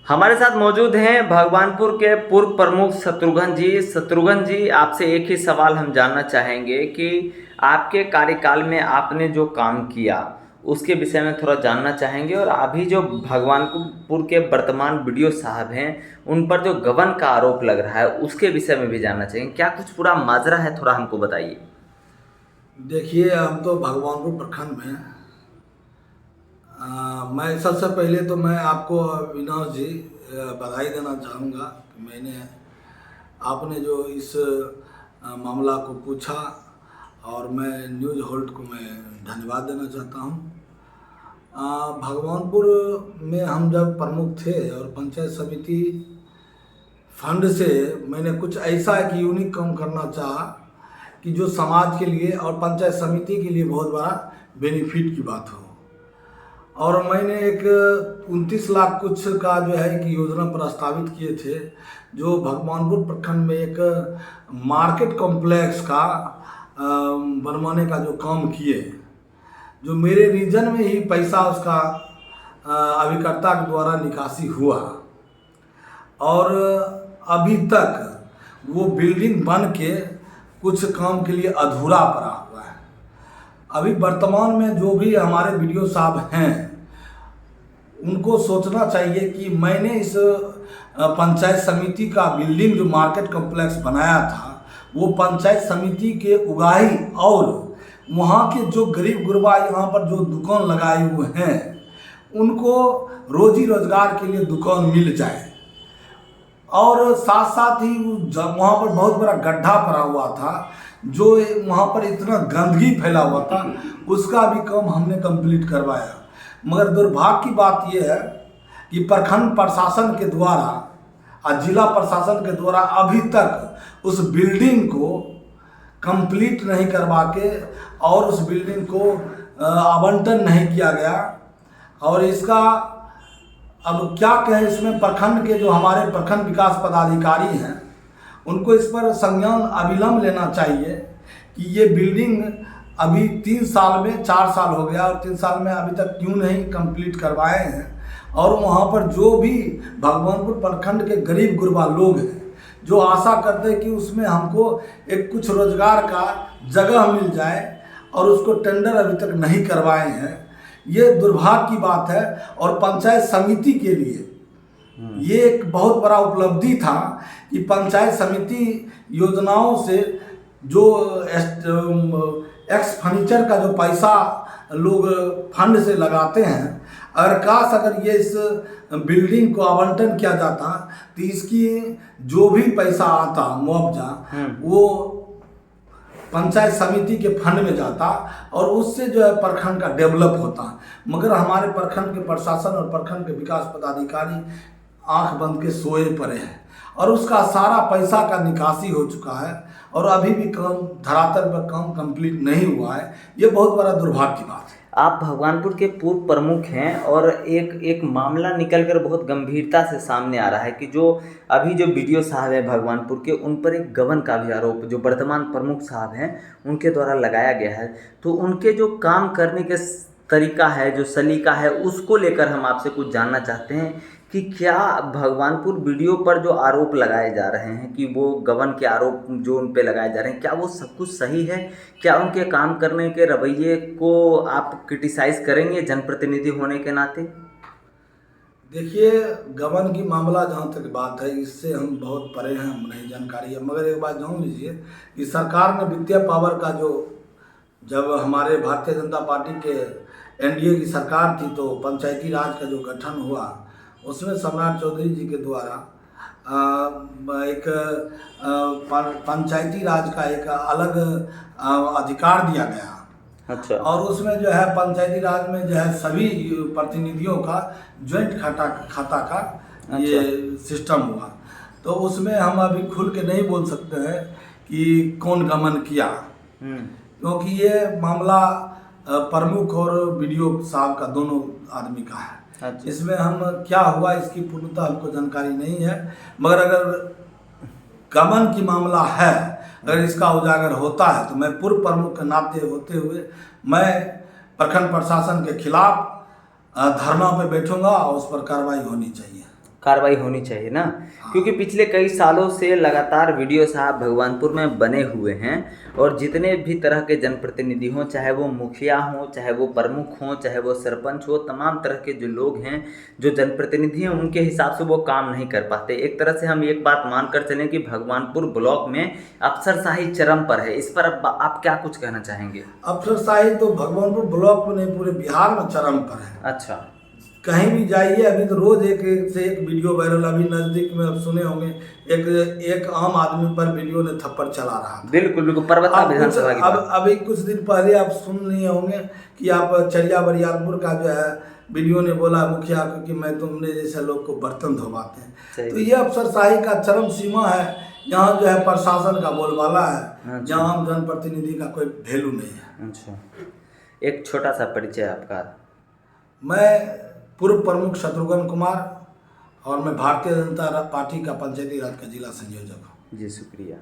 हमारे साथ मौजूद हैं भगवानपुर के पूर्व प्रमुख शत्रुघ्न जी। शत्रुघ्न जी, आपसे एक ही सवाल हम जानना चाहेंगे कि आपके कार्यकाल में आपने जो काम किया उसके विषय में थोड़ा जानना चाहेंगे, और अभी जो भगवानपुर के वर्तमान बीडीओ साहब हैं उन पर जो गबन का आरोप लग रहा है उसके विषय में भी जानना चाहेंगे। क्या कुछ पूरा माजरा है, थोड़ा हमको बताइए। देखिए, हम तो भगवानपुर प्रखंड में मैं सबसे पहले तो मैं आपको अविनाश जी बधाई देना चाहूँगा कि आपने जो इस मामला को पूछा, और मैं न्यूज़ होल्ड को मैं धन्यवाद देना चाहता हूँ। भगवानपुर में हम जब प्रमुख थे और पंचायत समिति फंड से मैंने कुछ ऐसा एक यूनिक काम करना चाहा कि जो समाज के लिए और पंचायत समिति के लिए बहुत बड़ा बेनिफिट की बात हो। और मैंने एक 29 लाख कुछ का जो है कि योजना प्रस्तावित किए थे, जो भगवानपुर प्रखंड में एक मार्केट कॉम्प्लेक्स का बनवाने का जो काम किए, जो मेरे रीजन में ही पैसा उसका अभिकर्ता के द्वारा निकासी हुआ, और अभी तक वो बिल्डिंग बन के कुछ काम के लिए अधूरा पड़ा हुआ है। अभी वर्तमान में जो भी हमारे बीडीओ साहब हैं उनको सोचना चाहिए कि मैंने इस पंचायत समिति का बिल्डिंग जो मार्केट कॉम्प्लेक्स बनाया था वो पंचायत समिति के उगाही और वहाँ के जो गरीब गुरबा यहाँ पर जो दुकान लगाए हुए हैं उनको रोजी रोजगार के लिए दुकान मिल जाए, और साथ साथ ही वहाँ पर बहुत बड़ा गड्ढा पड़ा हुआ था, जो वहाँ पर इतना गंदगी फैला हुआ था, उसका भी काम हमने कंप्लीट करवाया। मगर दुर्भाग्य की बात यह है कि प्रखंड प्रशासन के द्वारा और जिला प्रशासन के द्वारा अभी तक उस बिल्डिंग को कंप्लीट नहीं करवा के और उस बिल्डिंग को आवंटन नहीं किया गया। और इसका अब क्या कहें, इसमें प्रखंड के जो हमारे प्रखंड विकास पदाधिकारी हैं उनको इस पर संज्ञान अविलंब लेना चाहिए कि ये बिल्डिंग अभी 3 साल में 4 साल हो गया और 3 साल में अभी तक क्यों नहीं कंप्लीट करवाए हैं। और वहाँ पर जो भी भगवानपुर प्रखंड के गरीब गुरबा लोग हैं जो आशा करते हैं कि उसमें हमको एक कुछ रोजगार का जगह मिल जाए, और उसको टेंडर अभी तक नहीं करवाए हैं। ये दुर्भाग्य की बात है, और पंचायत समिति के लिए ये एक बहुत बड़ा उपलब्धि था कि पंचायत समिति योजनाओं से जो एक्स फर्नीचर का जो पैसा लोग फंड से लगाते हैं, अगर ये इस बिल्डिंग को आवंटन किया जाता तो इसकी जो भी पैसा आता मुआवजा वो पंचायत समिति के फंड में जाता, और उससे जो है प्रखंड का डेवलप होता। मगर हमारे प्रखंड के प्रशासन और प्रखंड के विकास पदाधिकारी आंख बंद के सोए पड़े हैं, और उसका सारा पैसा का निकासी हो चुका है और अभी भी काम धरातल पर काम कंप्लीट नहीं हुआ है। ये बहुत बड़ा दुर्भाग्य की बात है। आप भगवानपुर के पूर्व प्रमुख हैं, और एक मामला निकलकर बहुत गंभीरता से सामने आ रहा है कि जो अभी जो बीडीओ साहब हैं भगवानपुर के, उन पर एक गबन का भी आरोप जो वर्तमान प्रमुख साहब हैं उनके द्वारा लगाया गया है। तो उनके जो काम करने के तरीका है, जो सलीका है, उसको लेकर हम आपसे कुछ जानना चाहते हैं कि क्या भगवानपुर बीडीओ पर जो आरोप लगाए जा रहे हैं कि वो गबन के आरोप जो उन पे लगाए जा रहे हैं, क्या वो सब कुछ सही है? क्या उनके काम करने के रवैये को आप क्रिटिसाइज़ करेंगे जनप्रतिनिधि होने के नाते? देखिए, गबन की मामला जहाँ तक बात है इससे हम बहुत परे हैं, हम नहीं जानकारी है। मगर एक बात जान लीजिए कि सरकार ने वित्तीय पावर का जो जब हमारे भारतीय जनता पार्टी के एनडीए की सरकार थी तो पंचायती राज का जो गठन हुआ उसमें सम्राट चौधरी जी के द्वारा एक पंचायती राज का एक अलग अधिकार दिया गया। अच्छा। और उसमें जो है पंचायती राज में जो है सभी प्रतिनिधियों का ज्वाइंट खाता का ये सिस्टम हुआ। तो उसमें हम अभी खुल के नहीं बोल सकते हैं कि कौन गमन किया, क्योंकि ये मामला प्रमुख और बीडीओ साहब का दोनों आदमी का है। अच्छा। इसमें हम क्या हुआ इसकी पूर्णतः हमको जानकारी नहीं है। मगर अगर गमन की मामला है, अगर इसका उजागर होता है तो मैं पूर्व प्रमुख के नाते होते हुए मैं प्रखंड प्रशासन के खिलाफ धरना पे बैठूंगा और उस पर कार्रवाई होनी चाहिए। कार्रवाई होनी चाहिए ना, क्योंकि पिछले कई सालों से लगातार वीडियो साहब भगवानपुर में बने हुए हैं और जितने भी तरह के जनप्रतिनिधि हों, चाहे वो मुखिया हों, चाहे वो प्रमुख हों, चाहे वो सरपंच हो, तमाम तरह के जो लोग हैं, जो जनप्रतिनिधि हैं, उनके हिसाब से वो काम नहीं कर पाते। एक तरह से हम एक बात मान कर चलें कि भगवानपुर ब्लॉक में अफसरशाही चरम पर है। इस पर आप क्या कुछ कहना चाहेंगे? अफसरशाही तो भगवानपुर ब्लॉक में नहीं, पूरे बिहार में चरम पर है। अच्छा। कहीं भी जाइए, अभी तो रोज एक से एक वीडियो वायरल, अभी नजदीक में अब सुने होंगे एक आम आदमी पर वीडियो ने थप्पड़ चला रहा था। बिल्कुल बिल्कुल, पर्वता विधानसभा की बात। अभी कुछ दिन पहले आप सुन लिए होंगे कि आप चरिया बरियारपुर का जो है वीडियो ने बोला मुखिया को कि मैं तुमने जैसे लोग को बर्तन धोवाते हैं। तो ये अफसरशाही का चरम सीमा है। यहाँ जो है प्रशासन का बोलबाला है, जहाँ जनप्रतिनिधि का कोई वैल्यू नहीं है। अच्छा, एक छोटा सा परिचय आपका। मैं पूर्व प्रमुख शत्रुघ्न कुमार और मैं भारतीय जनता पार्टी का पंचायती राज का जिला संयोजक हूँ। जी शुक्रिया।